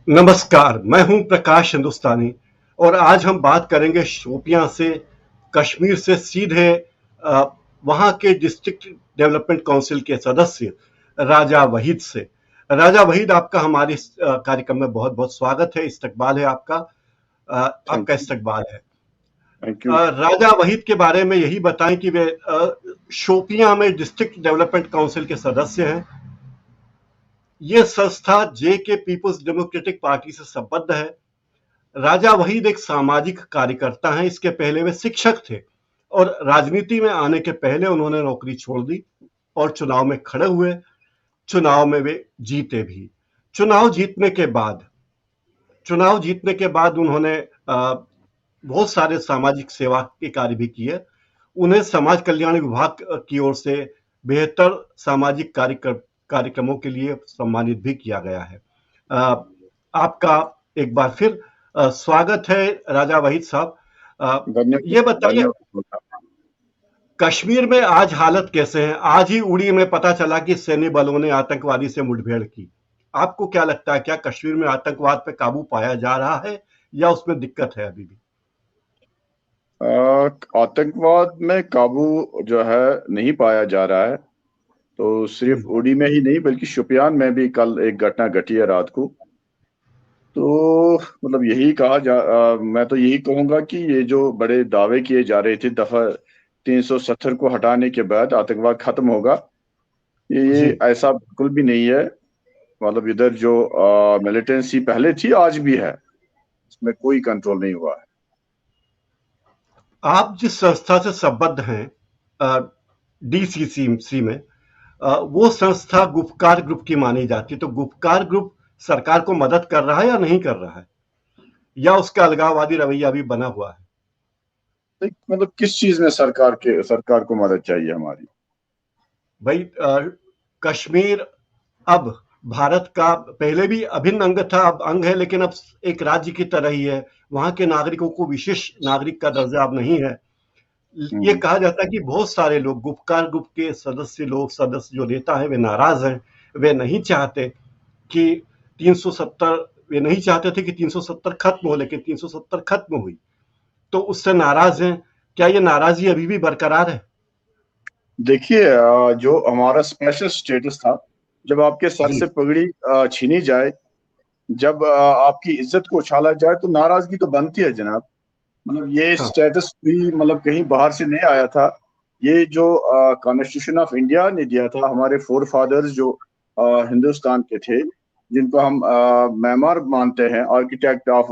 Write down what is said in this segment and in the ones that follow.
नमस्कार, मैं हूं प्रकाश हिंदुस्तानी और आज हम बात करेंगे शोपियां से, कश्मीर से सीधे अ, वहां के डिस्ट्रिक्ट डेवलपमेंट काउंसिल के सदस्य राजा वहीद से। राजा वहीद, आपका हमारे इस कार्यक्रम में बहुत बहुत स्वागत है, इस्तकबाल है आपका। थैंक आपका यू। इस्तकबाल है। Thank you. राजा वहीद के बारे में यही बताएं कि वे शोपियां में डिस्ट्रिक्ट डेवलपमेंट काउंसिल के सदस्य हैं। ये संस्था जे के पीपुल्स डेमोक्रेटिक पार्टी से संबद्ध है। राजा वहीद एक सामाजिक कार्यकर्ता हैं। इसके पहले वे शिक्षक थे और राजनीति में आने के पहले उन्होंने नौकरी छोड़ दी और चुनाव में खड़े हुए। चुनाव में वे जीते भी। चुनाव जीतने के बाद चुनाव जीतने के बाद उन्होंने बहुत सारे सामाजिक सेवा के कार्य भी किए। उन्हें समाज कल्याण विभाग की ओर से बेहतर सामाजिक कार्यक्रमों के लिए सम्मानित भी किया गया है। आपका एक बार फिर स्वागत है राजा वहीद साहब। धन्यवाद। ये बताइए, धन्यवाद। कश्मीर में आज हालत कैसे है? आज ही उड़ी में पता चला कि सैन्य बलों ने आतंकवादी से मुठभेड़ की। आपको क्या लगता है, क्या कश्मीर में आतंकवाद पे काबू पाया जा रहा है या उसमें दिक्कत है अभी भी? आतंकवाद में काबू जो है नहीं पाया जा रहा है। तो सिर्फ उड़ी में ही नहीं बल्कि शोपियान में भी कल एक घटना घटी है रात को। तो मतलब यही मैं तो यही कहूंगा कि ये जो बड़े दावे किए जा रहे थे दफा 370 को हटाने के बाद आतंकवाद खत्म होगा, ये जी, ऐसा बिल्कुल भी नहीं है। मतलब इधर जो मिलिटेंसी पहले थी आज भी है, इसमें कोई कंट्रोल नहीं हुआ है। आप जिस संस्था से संबद्ध हैं डीसीसी में, वो संस्था गुपकार ग्रुप की मानी जाती है। तो गुपकार ग्रुप सरकार को मदद कर रहा है या नहीं कर रहा है, या उसका अलगाववादी रवैया भी बना हुआ है? मतलब किस चीज में सरकार को मदद चाहिए हमारी? भाई, कश्मीर अब भारत का पहले भी अभिन्न अंग था, अब अंग है, लेकिन अब एक राज्य की तरह ही है। वहां के नागरिकों को विशेष नागरिक का दर्जा अब नहीं है। ये हम्म। कहा जाता है कि बहुत सारे लोग, गुपकार ग्रुप के सदस्य जो नेता है, वे नाराज हैं। वे नहीं चाहते कि 370 वे नहीं चाहते थे कि 370 खत्म हो, लेकिन 370 खत्म हुई, तो उससे नाराज हैं। क्या ये नाराजगी अभी भी बरकरार है? देखिए, जो हमारा स्पेशल स्टेटस था, जब आपके सर जी। से पगड़ी छीनी जाए, जब आपकी इज्जत को उछाला जाए तो नाराजगी तो बनती है जनाब। मतलब ये हाँ। स्टेटस भी मतलब कहीं बाहर से नहीं आया था। ये जो कॉन्स्टिट्यूशन ऑफ इंडिया ने दिया था, हमारे फोर फादर्स जो हिंदुस्तान के थे, जिनको हम मैमार मानते हैं, आर्किटेक्ट ऑफ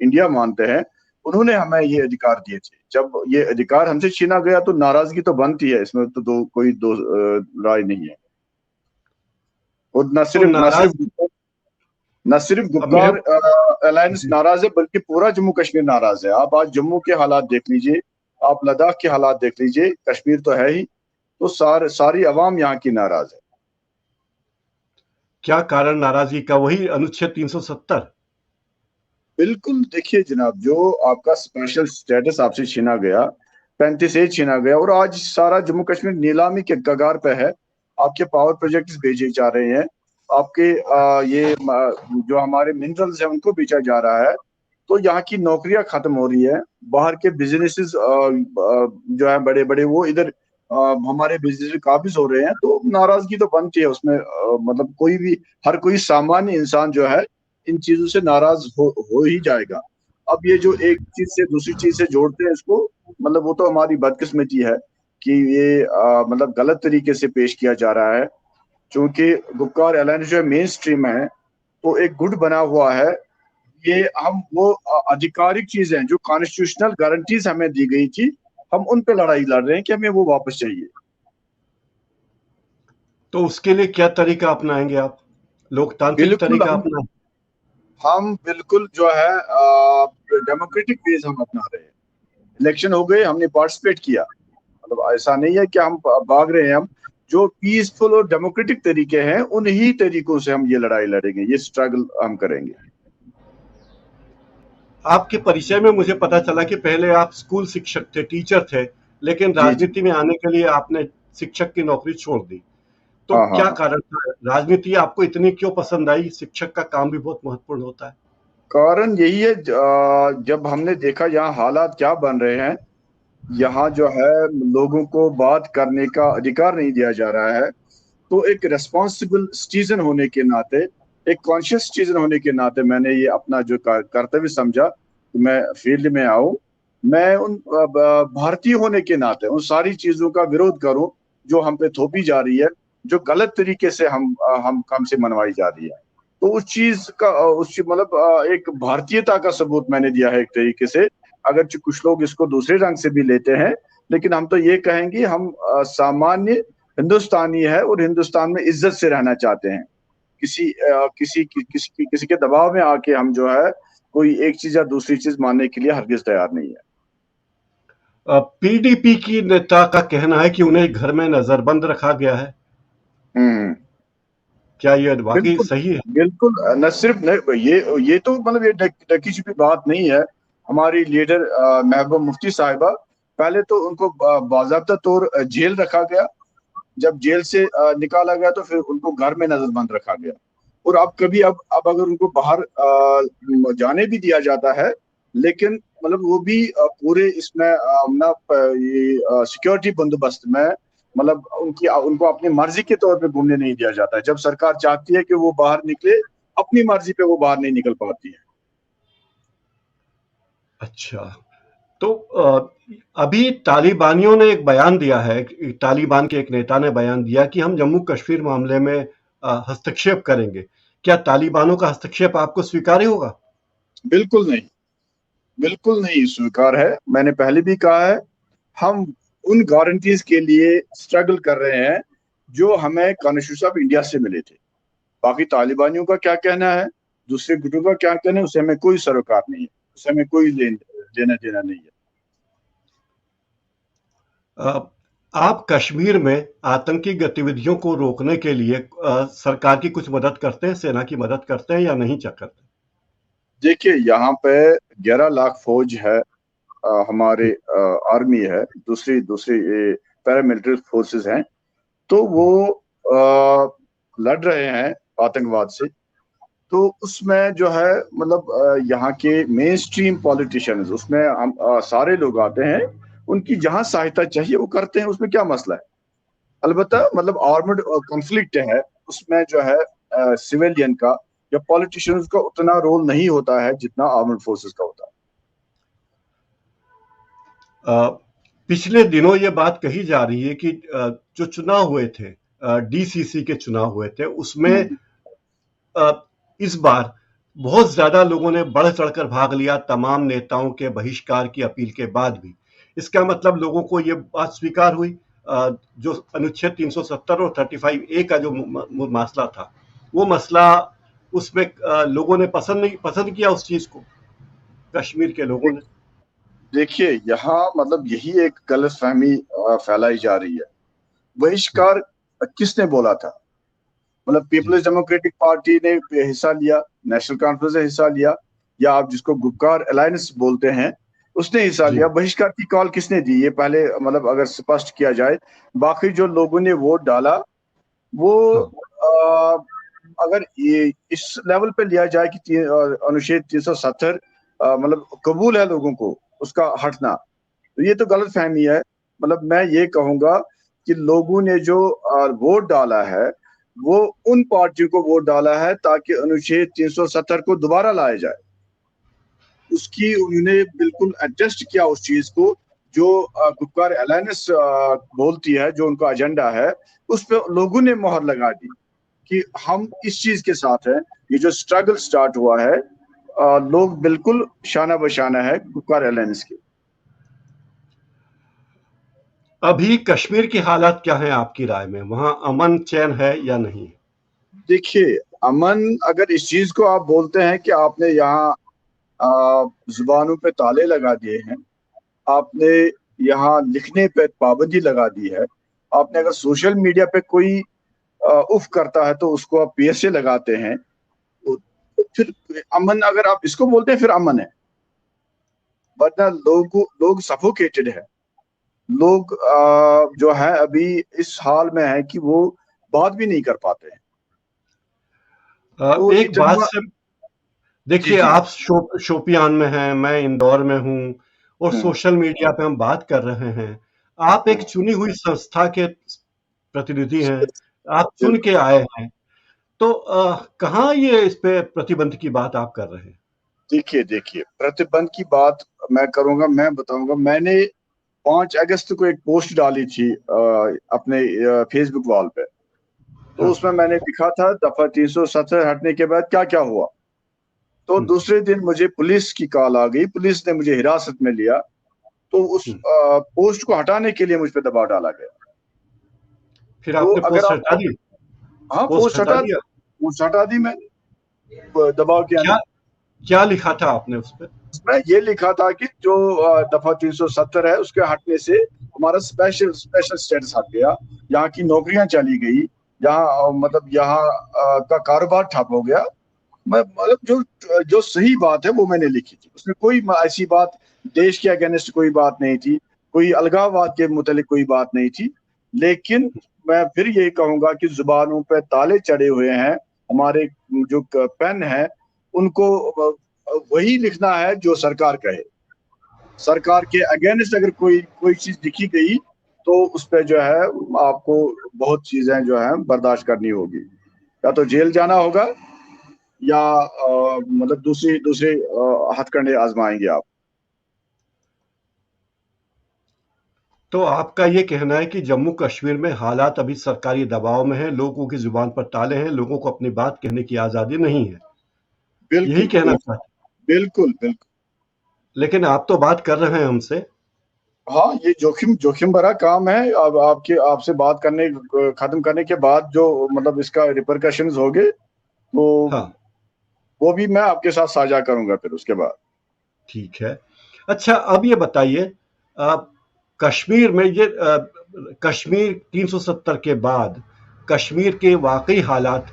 इंडिया मानते हैं, उन्होंने हमें ये अधिकार दिए थे। जब ये अधिकार हमसे छीना गया तो नाराजगी तो बनती है, इसमें तो कोई दो राय नहीं है। और तो नाराज न सिर्फ अब मेरे गुप्कार अलायंस जी, नाराज है, बल्कि पूरा जम्मू कश्मीर नाराज है। आप आज जम्मू के हालात देख लीजिए, आप लद्दाख के हालात देख लीजिए, कश्मीर तो है ही। तो सारी अवाम यहाँ की नाराज है। क्या कारण नाराजगी का? वही अनुच्छेद 370। बिल्कुल। देखिए जनाब, जो आपका स्पेशल स्टेटस आपसे छीना गया, 35 ए छीना गया, और आज सारा जम्मू कश्मीर नीलामी के कगार पे है। आपके पावर प्रोजेक्ट्स भेजे जा रहे हैं, आपके जो हमारे मिनरल्स हैं उनको बेचा जा रहा है। तो यहाँ की नौकरियां खत्म हो रही है। बाहर के बिजनेसेस जो है बड़े बड़े, वो इधर हमारे बिजनेस में काबिज हो रहे हैं। तो नाराजगी तो बनती है उसमें। मतलब कोई भी, हर कोई सामान्य इंसान जो है इन चीजों से नाराज हो ही जाएगा। अब ये जो एक चीज से दूसरी चीज से जोड़ते हैं इसको, मतलब वो तो हमारी बदकिस्मती है कि ये मतलब गलत तरीके से पेश किया जा रहा है। क्योंकि गुपकार एलायंस जो है मेन स्ट्रीम है, तो एक गुट बना हुआ है। ये हम वो आधिकारिक चीजें जो कॉन्स्टिट्यूशनल गारंटीज हमें दी गई थी, हम उन पे लड़ाई लड़ रहे हैं कि हमें वो वापस चाहिए। तो उसके लिए क्या तरीका अपनाएंगे आप? लोकतांत्रिक बिल्कुल। तरीका अपना? हम बिल्कुल जो है डेमोक्रेटिक वेज हम अपना रहे हैं। इलेक्शन हो गए, हमने पार्टिसिपेट किया। मतलब ऐसा नहीं है कि हम भाग रहे हैं। हम जो पीसफुल और डेमोक्रेटिक तरीके हैं, उन्हीं तरीकों से हम ये लड़ाई लड़ेंगे, ये स्ट्रगल हम करेंगे। आपके परिचय में मुझे पता चला कि पहले आप स्कूल शिक्षक थे, टीचर थे, लेकिन जी जी। राजनीति में आने के लिए आपने शिक्षक की नौकरी छोड़ दी। तो हाँ हाँ क्या हाँ। कारण था? राजनीति आपको इतनी क्यों पसंद आई? शिक्षक का काम भी बहुत महत्वपूर्ण होता है। कारण यही है, जब हमने देखा यहाँ हालात क्या बन रहे हैं, यहाँ जो है लोगों को बात करने का अधिकार नहीं दिया जा रहा है, तो एक रेस्पॉन्सिबल सिटीजन होने के नाते, एक कॉन्शियस सिटीजन होने के नाते मैंने ये अपना जो कर्तव्य समझा कि मैं फील्ड में आऊं, मैं उन भारतीय होने के नाते उन सारी चीजों का विरोध करूं जो हम पे थोपी जा रही है, जो गलत तरीके से हम हमसे मनवाई जा रही है। तो उस चीज का मतलब एक भारतीयता का सबूत मैंने दिया है एक तरीके से। अगर कुछ लोग इसको दूसरे रंग से भी लेते हैं, लेकिन हम तो ये कहेंगे हम सामान्य हिंदुस्तानी है और हिंदुस्तान में इज्जत से रहना चाहते हैं। किसी के दबाव में आके हम जो है कोई एक चीज या दूसरी चीज मानने के लिए हरगिज तैयार नहीं है। पीडीपी की नेता का कहना है कि उन्हें घर में नजरबंद रखा गया है। हम्म। क्या यह वाकई बिल्कुल सही है? बिल्कुल। न सिर्फ न, ये तो मतलब ये ढकी छुपी बात नहीं है। हमारी लीडर महबूबा मुफ्ती साहिबा, पहले तो उनको बाकायदा तौर जेल रखा गया। जब जेल से निकाला गया तो फिर उनको घर में नजरबंद रखा गया। और अब अगर उनको बाहर जाने भी दिया जाता है, लेकिन मतलब वो भी पूरे इसमें ना ये सिक्योरिटी बंदोबस्त में, मतलब उनको अपनी मर्जी के तौर पे घूमने नहीं दिया जाता है। जब सरकार चाहती है कि वो बाहर निकले, अपनी मर्जी पे वो बाहर नहीं निकल पाती है। अच्छा, तो अभी तालिबानियों ने एक बयान दिया है, तालिबान के एक नेता ने बयान दिया कि हम जम्मू कश्मीर मामले में हस्तक्षेप करेंगे। क्या तालिबानों का हस्तक्षेप आपको स्वीकार्य होगा? बिल्कुल नहीं, बिल्कुल नहीं स्वीकार है। मैंने पहले भी कहा है, हम उन गारंटीज के लिए स्ट्रगल कर रहे हैं जो हमें कॉन्स्टिट्यूशन ऑफ इंडिया से मिले थे। बाकी तालिबानियों का क्या कहना है, दूसरे गुटों का क्या कहना है, उससे हमें कोई सरोकार नहीं है, उससे हमें कोई लेना देना नहीं है। अ, आप कश्मीर में आतंकी गतिविधियों को रोकने के लिए सरकार की कुछ मदद करते हैं, सेना की मदद करते हैं या नहीं करते? देखिए, यहाँ पे 11 लाख फौज है, हमारे आर्मी है, दूसरी दूसरी पैरामिलिट्री फोर्सेस हैं। तो वो लड़ रहे हैं आतंकवाद से। तो उसमें जो है मतलब यहाँ के मेन स्ट्रीम पॉलिटिशियंस, उसमें हम सारे लोग आते हैं, उनकी जहां सहायता चाहिए वो करते हैं, उसमें क्या मसला है। अलबत्ता मतलब आर्मड कॉन्फ्लिक्ट है, उसमें जो है सिविलियन का या पॉलिटिशियंस का उतना रोल नहीं होता है जितना आर्मड फोर्सेस का होता है। अ, पिछले दिनों ये बात कही जा रही है कि जो चुनाव हुए थे, डीसीसी के चुनाव हुए थे, उसमें इस बार बहुत ज्यादा लोगों ने बढ़ चढ़कर भाग लिया, तमाम नेताओं के बहिष्कार की अपील के बाद भी। इसका मतलब लोगों को ये बात स्वीकार हुई, जो अनुच्छेद 370 और 35A का जो मसला था, वो मसला उसमें लोगों ने पसंद किया उस चीज को, कश्मीर के लोगों ने। देखिए, यहाँ मतलब यही एक गलतफहमी फैलाई जा रही है। बहिष्कार किसने बोला था? मतलब जी। पीपल्स डेमोक्रेटिक पार्टी ने हिस्सा लिया, नेशनल कॉन्फ्रेंस ने हिस्सा लिया, या आप जिसको गुपकार अलायंस बोलते हैं उसने हिस्सा जी। लिया। बहिष्कार की कॉल किसने दी, ये पहले मतलब अगर स्पष्ट किया जाए। बाकी जो लोगों ने वोट डाला वो हाँ। आ, अगर ये इस लेवल पे लिया जाए कि अनुच्छेद 370 मतलब कबूल है लोगों को उसका हटना, तो ये तो गलत फहमी है। मतलब मैं ये कहूंगा कि लोगों ने जो वोट डाला है, वो उन पार्टियों को वोट डाला है ताकि अनुच्छेद 370 को दोबारा लाया जाए। उसकी उन्होंने बिल्कुल एडजस्ट किया उस चीज को, जो गुपकार अलायंस बोलती है, जो उनका एजेंडा है, उस पर लोगों ने मोहर लगा दी कि हम इस चीज के साथ हैं। ये जो स्ट्रगल स्टार्ट हुआ है, लोग बिल्कुल शाना बशाना है गुपकार अलायंस के। अभी कश्मीर की हालत क्या है आपकी राय में? वहां अमन चैन है या नहीं? देखिए, अमन, अगर इस चीज को आप बोलते हैं कि आपने यहाँ जुबानों पे ताले लगा दिए हैं, आपने यहाँ लिखने पे पाबंदी लगा दी है, आपने अगर सोशल मीडिया पे कोई उफ करता है तो उसको आप पीएसए लगाते हैं, तो फिर अमन, अगर आप इसको बोलते हैं फिर अमन है। वरना लोग सफोकेटेड है। लोग जो है अभी इस हाल में है कि वो बात भी नहीं कर पाते हैं। तो ये एक बात से जी देखिए, जी। आप शोपियान में हैं, मैं इंदौर में हूं, और हम्म, सोशल मीडिया पे हम बात कर रहे हैं। आप एक हम्म, चुनी हुई संस्था के प्रतिनिधि हैं, आप चुन के बिल्कुल। आए हैं, तो कहाँ ये इस पे प्रतिबंध की बात आप कर रहे हैं? देखिए देखिए, प्रतिबंध की बात मैं करूंगा, मैं बताऊंगा। मैंने 5 अगस्त को एक पोस्ट डाली थी अपने फेसबुक वॉल पे। तो हाँ। उसमें मैंने लिखा था दफा 370 हटने के बाद क्या क्या हुआ। तो हम्म, दूसरे दिन मुझे पुलिस की कॉल आ गई, पुलिस ने मुझे हिरासत में लिया। तो उस हम्म। पोस्ट को हटाने के लिए मुझ पर दबाव डाला गया। फिर तो आपने अगर पोस्ट हटा आपको, दी? हाँ, पोस्ट हटा दिया? पोस्ट हटा दी मैंने दबाव के क्या अंदर। क्या लिखा था आपने उस पे? उसमें ये लिखा था कि जो दफा 370 है उसके हटने से हमारा स्पेशल स्पेशल स्टेटस हट गया, यहाँ की नौकरियां चली गई, यहाँ मतलब यहाँ का कारोबार ठप हो गया। मैं मतलब जो जो सही बात है वो मैंने लिखी थी। उसमें कोई ऐसी बात देश के अगेंस्ट कोई बात नहीं थी, कोई अलगाववाद के मुतालिक कोई बात नहीं थी। लेकिन मैं फिर यही कहूंगा कि जुबानों पे ताले चढ़े हुए हैं। हमारे जो पेन है उनको वही लिखना है जो सरकार कहे। सरकार के अगेंस्ट अगर कोई कोई चीज लिखी गई तो उस पर जो है आपको बहुत चीजें जो है बर्दाश्त करनी होगी। या तो जेल जाना होगा, या मतलब दूसरी दूसरे हथकंडे आजमाएंगे आप। तो आपका ये कहना है कि जम्मू कश्मीर में हालात अभी सरकारी दबाव में हैं, लोगों की जुबान पर ताले हैं, लोगों को अपनी बात कहने की आजादी नहीं है, यही बिल्कुल कहना बिल्कुल। चाहते हैं? बिल्कुल बिल्कुल। लेकिन आप तो बात कर रहे हैं हमसे। हाँ, ये जोखिम जोखिम भरा काम है। अब आपके आपसे बात करने खत्म करने के बाद जो मतलब इसका रिपरकशंस होंगे, तो हाँ, वो भी मैं आपके साथ साझा करूंगा फिर उसके बाद। ठीक है। अच्छा, अब ये बताइए, अ, कश्मीर में कश्मीर 370 के बाद कश्मीर के वाकई हालात,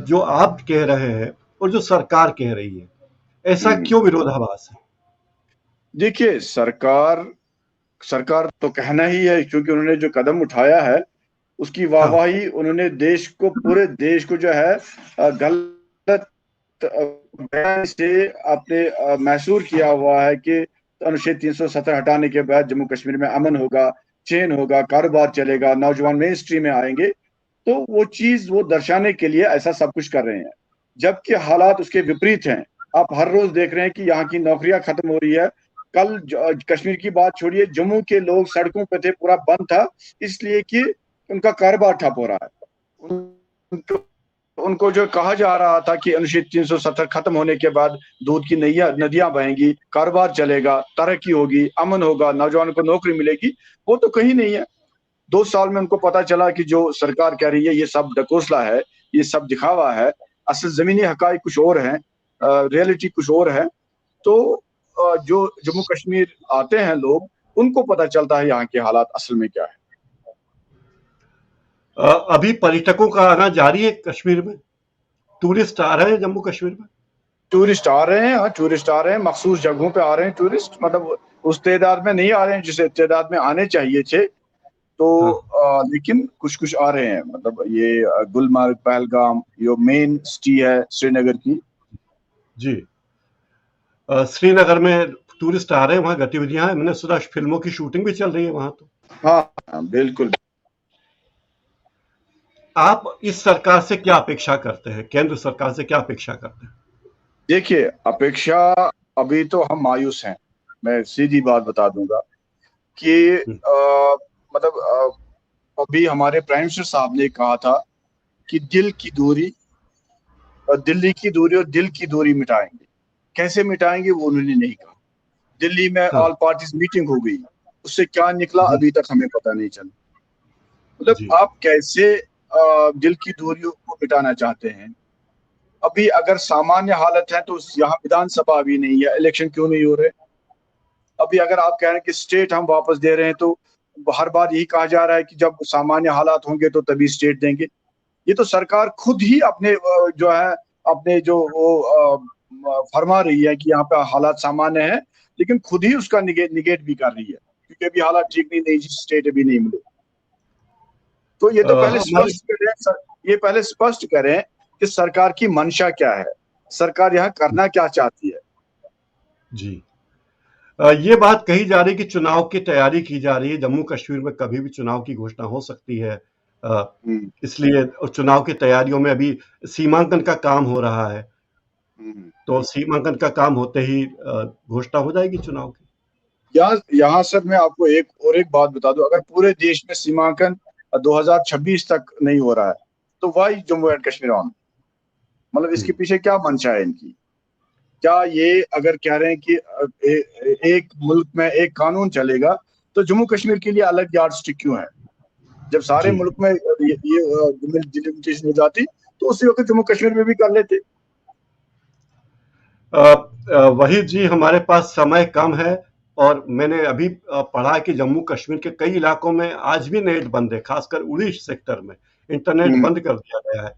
जो आप कह रहे हैं और जो सरकार कह रही है, ऐसा हम्म। क्यों विरोधाभास है? देखिए, सरकार सरकार तो कहना ही है, क्योंकि उन्होंने जो कदम उठाया है उसकी हाँ। वाहवाही उन्होंने देश को, पूरे देश को जो है गलत बयान से आपने मैसूर किया हुआ है कि अनुच्छेद 370 हटाने के बाद जम्मू कश्मीर में अमन होगा, चैन होगा, कारोबार चलेगा, नौजवान मेन स्ट्रीम में आएंगे। तो वो चीज वो दर्शाने के लिए ऐसा सब कुछ कर रहे हैं, जबकि हालात उसके विपरीत हैं। आप हर रोज देख रहे हैं कि यहाँ की नौकरियां खत्म हो रही है। कल कश्मीर की बात छोड़िए, जम्मू के लोग सड़कों पे थे, पूरा बंद था, इसलिए कि उनका कारोबार ठप हो रहा है। उनको उनको जो कहा जा रहा था कि अनुच्छेद 370 खत्म होने के बाद दूध की नैया नदियां बहेंगी, कारोबार चलेगा, तरक्की होगी, अमन होगा, नौजवानों को नौकरी मिलेगी, वो तो कहीं नहीं है। 2 साल में उनको पता चला कि जो सरकार कह रही है ये सब ढकोसला है, ये सब दिखावा है, असल जमीनी हकाइक कुछ और है, रियलिटी कुछ और है। तो जो जम्मू कश्मीर आते हैं लोग, उनको पता चलता है यहाँ के हालात असल में क्या है। अभी पर्यटकों का आना जारी है कश्मीर में? टूरिस्ट आ रहे हैं जम्मू कश्मीर में? टूरिस्ट आ रहे हैं, हाँ, टूरिस्ट आ रहे हैं, मखसूस जगहों पे आ रहे हैं टूरिस्ट, मतलब उस तादाद में नहीं आ रहे हैं जिस तादाद में आने चाहिए थे। तो हाँ। लेकिन कुछ कुछ आ रहे हैं, मतलब ये गुलमर्ग, पहलगाम, जो मेन सिटी है श्रीनगर की। जी। श्रीनगर में टूरिस्ट आ रहे हैं, वहाँ गतिविधियां हैं, मैंने सुना फिल्मों की शूटिंग भी चल रही है वहां तो। हाँ हाँ, बिल्कुल। आप इस सरकार से क्या अपेक्षा करते हैं, केंद्र सरकार से क्या अपेक्षा करते हैं? देखिए, अपेक्षा, अभी तो हम मायूस हैं। मैं सीधी बात बता दूंगा कि हम्म, मतलब अभी हमारे प्राइम मिनिस्टर साहब ने कहा था कि दिल की दूरी, दिल्ली की दूरी और दिल की दूरी मिटाएंगे। कैसे मिटाएंगे वो उन्होंने नहीं कहा। दिल्ली में हाँ। ऑल पार्टीज मीटिंग हो गई, उससे क्या निकला हम्म, अभी तक हमें पता नहीं चला। मतलब जी। आप कैसे दिल की दूरियों को मिटाना चाहते हैं। अभी अगर सामान्य हालत है तो यहाँ विधानसभा अभी नहीं है, इलेक्शन क्यों नहीं हो रहे। अभी अगर आप कह रहे हैं कि स्टेट हम वापस दे रहे हैं, तो हर बार यही कहा जा रहा है कि जब सामान्य हालात होंगे तो तभी स्टेट देंगे। ये तो सरकार खुद ही अपने जो है, अपने जो वो फरमा रही है कि यहाँ पे हालात सामान्य है, लेकिन खुद ही उसका निगेट निगेट भी कर रही है, क्योंकि अभी हालात ठीक नहीं, नई स्टेट अभी नहीं मिले। तो ये तो पहले हमारे स्पष्ट करें, ये पहले स्पष्ट करें कि सरकार की मंशा क्या है, सरकार यहाँ करना क्या चाहती है। जी, ये बात कही जा रही है कि चुनाव की तैयारी की जा रही है, जम्मू कश्मीर में कभी भी चुनाव की घोषणा हो सकती है, हम्म, इसलिए चुनाव की तैयारियों में अभी सीमांकन का काम हो रहा है, हम्म। तो सीमांकन का काम होते ही घोषणा हो जाएगी चुनाव की। यहाँ सर मैं आपको एक बात बता दूं, अगर पूरे देश में सीमांकन 2026 तक नहीं हो रहा है तो why Jammu and Kashmir on, मतलब इसके पीछे क्या मंशा है इनकी? क्या ये अगर कह रहे हैं कि एक मुल्क में एक कानून चलेगा तो जम्मू कश्मीर के लिए अलग यार्ड स्टिक क्यों है? जब सारे जी, मुल्क में ये डिलिमिटेशन हो जाती तो उसी वक्त जम्मू कश्मीर में भी कर लेते। वही जी, हमारे पास समय कम है, और मैंने अभी पढ़ा कि जम्मू कश्मीर के कई इलाकों में आज भी नेट बंद है, खासकर उड़ी सेक्टर में इंटरनेट हम्म, बंद कर दिया गया है,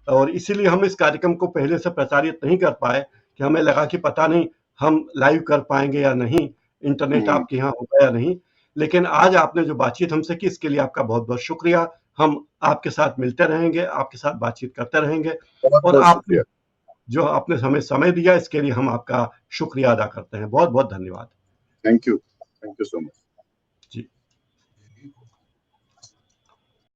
और इसीलिए हम इस कार्यक्रम को पहले से प्रचारित नहीं कर पाए, कि हमें लगा कि पता नहीं हम लाइव कर पाएंगे या नहीं, इंटरनेट हम्म। आपके यहाँ होगा या नहीं। लेकिन आज आपने जो बातचीत हमसे की, इसके लिए आपका बहुत बहुत शुक्रिया। हम आपके साथ मिलते रहेंगे, आपके साथ बातचीत करते रहेंगे, बहुत और बहुत आपने शुक्रिया। जो आपने हमें समय दिया, इसके लिए हम आपका शुक्रिया अदा करते हैं। बहुत बहुत धन्यवाद। Thank you so much.